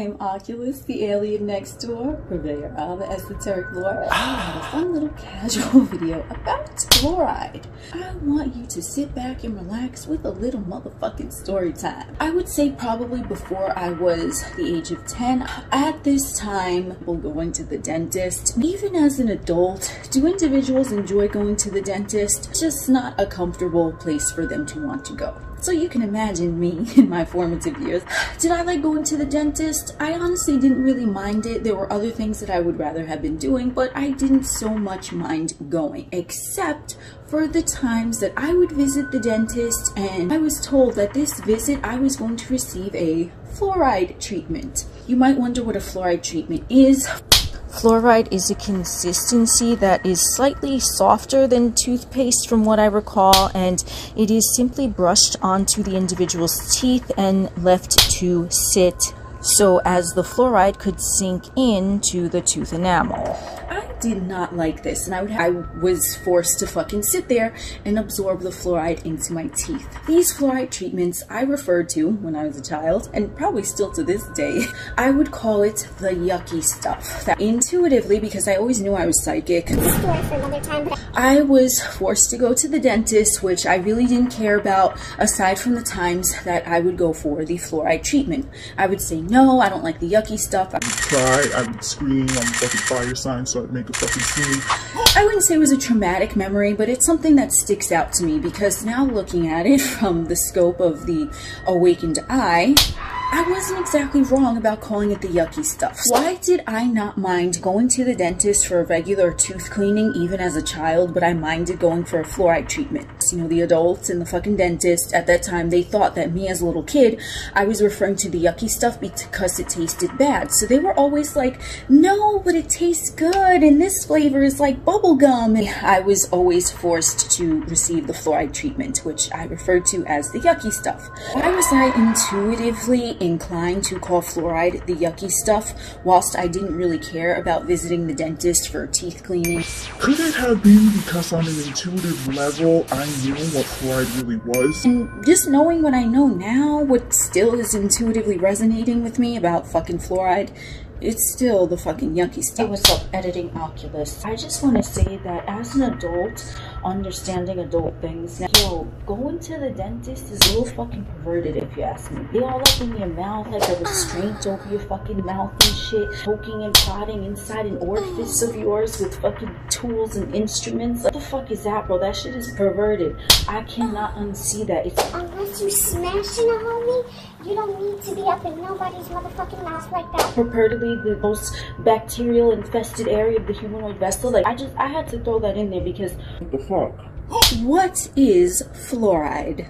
I'm Oculus, the alien next door, purveyor of esoteric lore. I have a fun little casual video about fluoride. I want you to sit back and relax with a little motherfucking story time. I would say probably before I was the age of 10. At this time, people going to the dentist. Even as an adult, do individuals enjoy going to the dentist? It's just not a comfortable place for them to want to go. So you can imagine me in my formative years. Did I like going to the dentist? I honestly didn't really mind it. There were other things that I would rather have been doing, but I didn't so much mind going, except for the times that I would visit the dentist and I was told that this visit I was going to receive a fluoride treatment. You might wonder what a fluoride treatment is. Fluoride is a consistency that is slightly softer than toothpaste from what I recall, and it is simply brushed onto the individual's teeth and left to sit so as the fluoride could sink into the tooth enamel. I did not like this, and I was forced to fucking sit there and absorb the fluoride into my teeth. These fluoride treatments I referred to when I was a child, and probably still to this day, I would call it the yucky stuff. That intuitively, because I always knew I was psychic, I was forced to go to the dentist, which I really didn't care about, aside from the times that I would go for the fluoride treatment. I would say, no, I don't like the yucky stuff. I would cry, I would scream, I'm a fucking fire sign, so I'd make a fucking scene. I wouldn't say it was a traumatic memory, but it's something that sticks out to me because now looking at it from the scope of the awakened eye, I wasn't exactly wrong about calling it the yucky stuff. Why did I not mind going to the dentist for a regular tooth cleaning even as a child, but I minded going for a fluoride treatment? You know, the adults and the fucking dentist at that time, they thought that me as a little kid, I was referring to the yucky stuff because it tasted bad. So they were always like, no, but it tastes good and this flavor is like bubble gum. And I was always forced to receive the fluoride treatment, which I referred to as the yucky stuff. Why was I intuitively inclined to call fluoride the yucky stuff whilst I didn't really care about visiting the dentist for teeth cleaning? Could it have been because on an intuitive level I knew what fluoride really was? And just knowing what I know now, what still is intuitively resonating with me about fucking fluoride, it's still the fucking yucky stuff. Hey, what's up, editing Oculus? I just want to say that as an adult, understanding adult things, yo, going to the dentist is a little fucking perverted if you ask me. They all up in your mouth like a restraint over your fucking mouth and shit, poking and prodding inside an orifice of yours with fucking tools and instruments. What the fuck is that, bro? That shit is perverted. I cannot unsee that. It's unless you smashing a homie, you don't need to be up in nobody's motherfucking mouth like that. Purportedly the most bacterial infested area of the humanoid vessel. Like, I had to throw that in there because what the fuck? What is fluoride?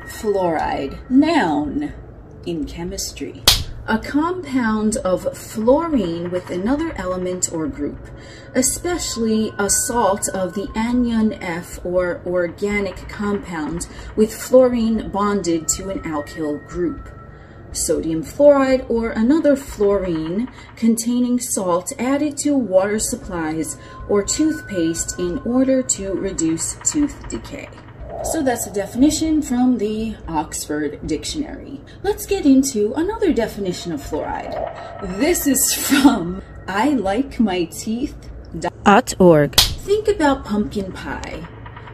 Fluoride, noun in chemistry. A compound of fluorine with another element or group, especially a salt of the anion F or organic compound with fluorine bonded to an alkyl group. Sodium fluoride or another fluorine containing salt added to water supplies or toothpaste in order to reduce tooth decay. So that's a definition from the Oxford Dictionary. Let's get into another definition of fluoride. This is from ilikeMyTeeth.org. Think about pumpkin pie.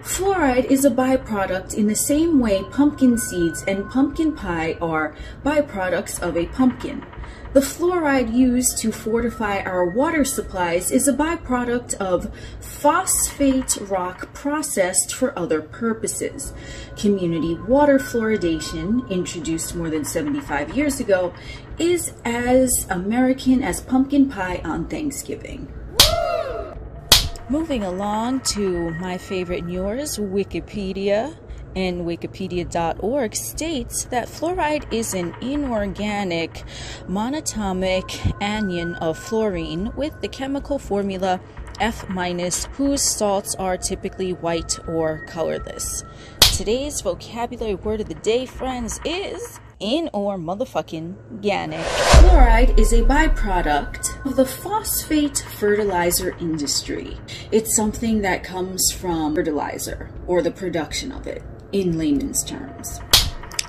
Fluoride is a byproduct in the same way pumpkin seeds and pumpkin pie are byproducts of a pumpkin. The fluoride used to fortify our water supplies is a byproduct of phosphate rock processed for other purposes. Community water fluoridation, introduced more than 75 years ago, is as American as pumpkin pie on Thanksgiving. Moving along to my favorite news, Wikipedia. And Wikipedia.org states that fluoride is an inorganic monatomic anion of fluorine with the chemical formula F-, whose salts are typically white or colorless. Today's vocabulary word of the day, friends, is in or motherfucking organic. Fluoride is a byproduct of the phosphate fertilizer industry. It's something that comes from fertilizer, or the production of it, in layman's terms.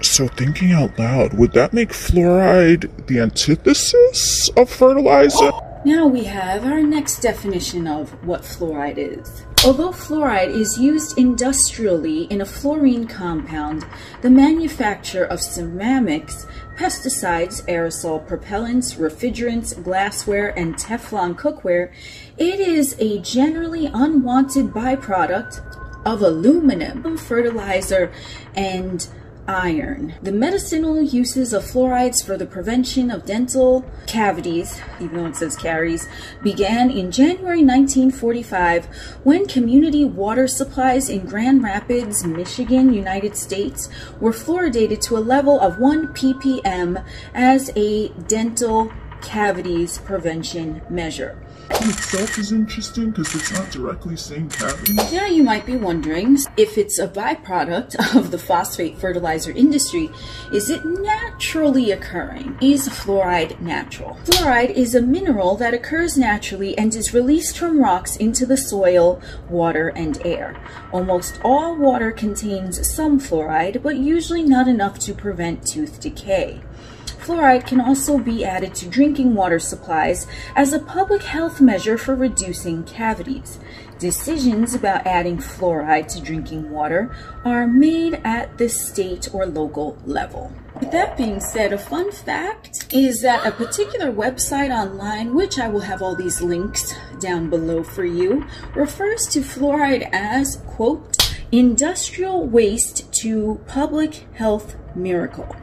So thinking out loud, would that make fluoride the antithesis of fertilizer? Now we have our next definition of what fluoride is. Although fluoride is used industrially in a fluorine compound, the manufacture of ceramics, pesticides, aerosol propellants, refrigerants, glassware, and Teflon cookware, it is a generally unwanted byproduct of aluminum, fertilizer, and iron. The medicinal uses of fluorides for the prevention of dental cavities, even though it says caries, began in January 1945 when community water supplies in Grand Rapids, Michigan, United States were fluoridated to a level of 1 ppm as a dental cavities prevention measure. In itself is interesting because it's not directly saying cavities. Now you might be wondering, if it's a byproduct of the phosphate fertilizer industry, is it naturally occurring? Is fluoride natural? Fluoride is a mineral that occurs naturally and is released from rocks into the soil, water, and air. Almost all water contains some fluoride, but usually not enough to prevent tooth decay. Fluoride can also be added to drinking water supplies as a public health measure for reducing cavities. Decisions about adding fluoride to drinking water are made at the state or local level. With that being said, a fun fact is that a particular website online, which I will have all these links down below for you, refers to fluoride as, quote, industrial waste to public health miracle.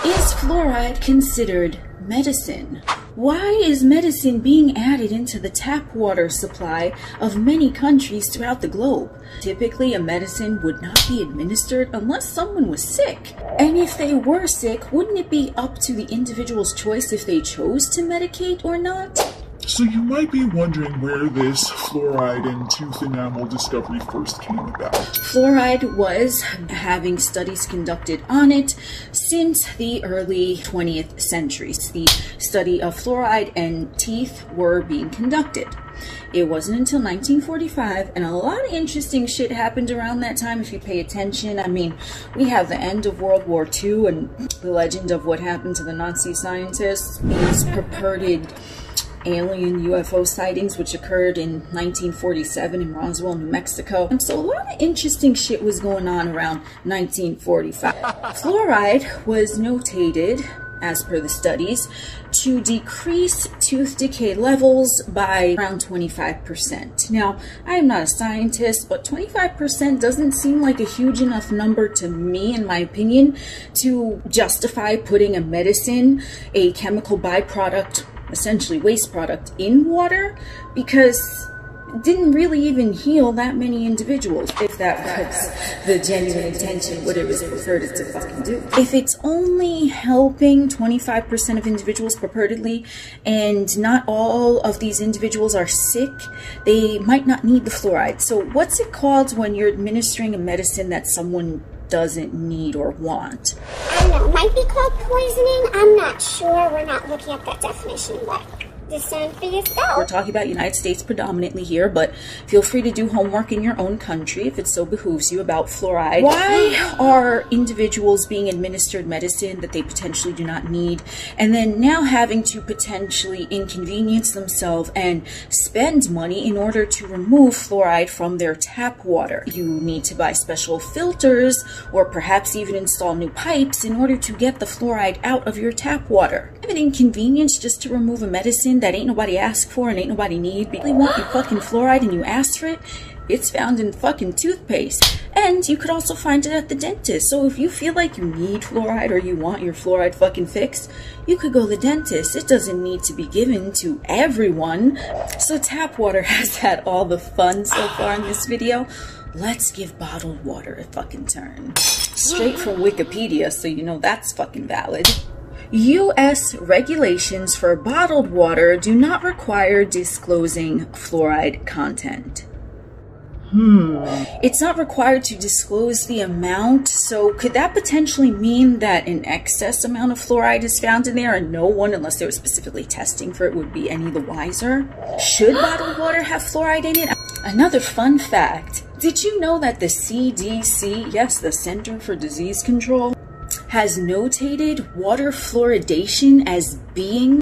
Is fluoride considered medicine? Why is medicine being added into the tap water supply of many countries throughout the globe? Typically, a medicine would not be administered unless someone was sick. And if they were sick, wouldn't it be up to the individual's choice if they chose to medicate or not? So you might be wondering where this fluoride and tooth enamel discovery first came about. Fluoride was having studies conducted on it since the early 20th century. The study of fluoride and teeth were being conducted. It wasn't until 1945, and a lot of interesting shit happened around that time if you pay attention. I mean, we have the end of World War II and the legend of what happened to the Nazi scientists, these purported alien UFO sightings which occurred in 1947 in Roswell, New Mexico. And so a lot of interesting shit was going on around 1945. Fluoride was notated, as per the studies, to decrease tooth decay levels by around 25%. Now, I am not a scientist, but 25% doesn't seem like a huge enough number to me, in my opinion, to justify putting a medicine, a chemical byproduct, essentially waste product, in water, because it didn't really even heal that many individuals, if that was the genuine intention, what it was purported to fucking do. If it's only helping 25% of individuals purportedly, and not all of these individuals are sick, they might not need the fluoride. So what's it called when you're administering a medicine that someone doesn't need or want? I don't know, it might be called poisoning. I'm not sure. We're not looking at that definition, but discern for yourself. We're talking about United States predominantly here, but feel free to do homework in your own country if it so behooves you about fluoride. Why are individuals being administered medicine that they potentially do not need, and then now having to potentially inconvenience themselves and spend money in order to remove fluoride from their tap water? You need to buy special filters or perhaps even install new pipes in order to get the fluoride out of your tap water. An inconvenience just to remove a medicine that ain't nobody asked for and ain't nobody need. But you want your fucking fluoride and you asked for it, it's found in fucking toothpaste. And you could also find it at the dentist. So if you feel like you need fluoride or you want your fluoride fucking fixed, you could go to the dentist. It doesn't need to be given to everyone. So tap water has had all the fun so far in this video. Let's give bottled water a fucking turn. Straight from Wikipedia, so you know that's fucking valid. U.S. regulations for bottled water do not require disclosing fluoride content. It's not required to disclose the amount, so could that potentially mean that an excess amount of fluoride is found in there and no one, unless they were specifically testing for it, would be any the wiser? Should bottled water have fluoride in it? Another fun fact, did you know that the CDC, yes, the Center for Disease Control, has notated water fluoridation as being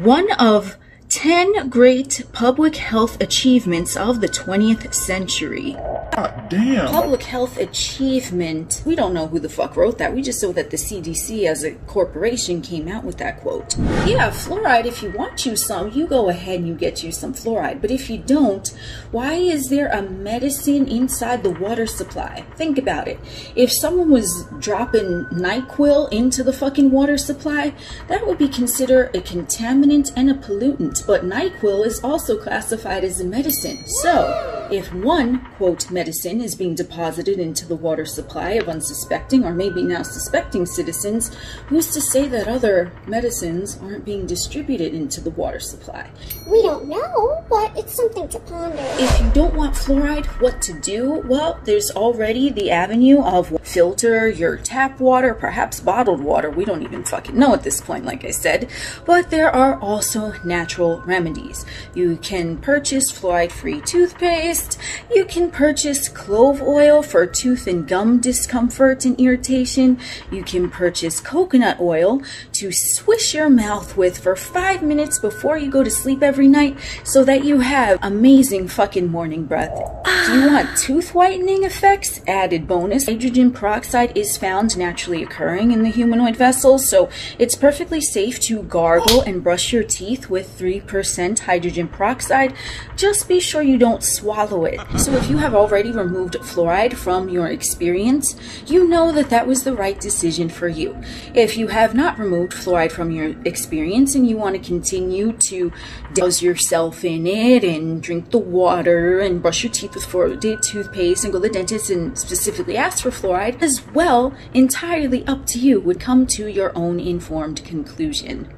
one of 10 great public health achievements of the 20th century. God damn. Public health achievement. We don't know who the fuck wrote that. We just know that the CDC as a corporation came out with that quote. Yeah, fluoride, if you want you some, you go ahead and you get you some fluoride. But if you don't, why is there a medicine inside the water supply? Think about it. If someone was dropping NyQuil into the fucking water supply, that would be considered a contaminant and a pollutant. But NyQuil is also classified as a medicine. So, if one, quote, medicine is being deposited into the water supply of unsuspecting or maybe now suspecting citizens, who's to say that other medicines aren't being distributed into the water supply? We don't know, but it's something to ponder. If you don't want fluoride, what to do? Well, there's already the avenue of filter your tap water, perhaps bottled water. We don't even fucking know at this point, like I said. But there are also natural remedies. You can purchase fluoride-free toothpaste. You can purchase clove oil for tooth and gum discomfort and irritation. You can purchase coconut oil to swish your mouth with for 5 minutes before you go to sleep every night so that you have amazing fucking morning breath. Do you want tooth whitening effects? Added bonus. Hydrogen peroxide is found naturally occurring in the humanoid vessels, so it's perfectly safe to gargle and brush your teeth with 3% hydrogen peroxide. Just be sure you don't swallow it. So if you have already removed fluoride from your experience, you know that that was the right decision for you. If you have not removed fluoride from your experience and you want to continue to douse yourself in it and drink the water and brush your teeth with fluoridated toothpaste and go to the dentist and specifically ask for fluoride as well, entirely up to you. Would come to your own informed conclusion.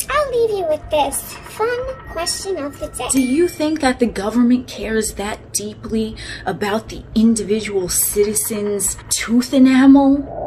I'll leave you with this fun question of the day. Do you think that the government cares that deeply about the individual citizen's tooth enamel?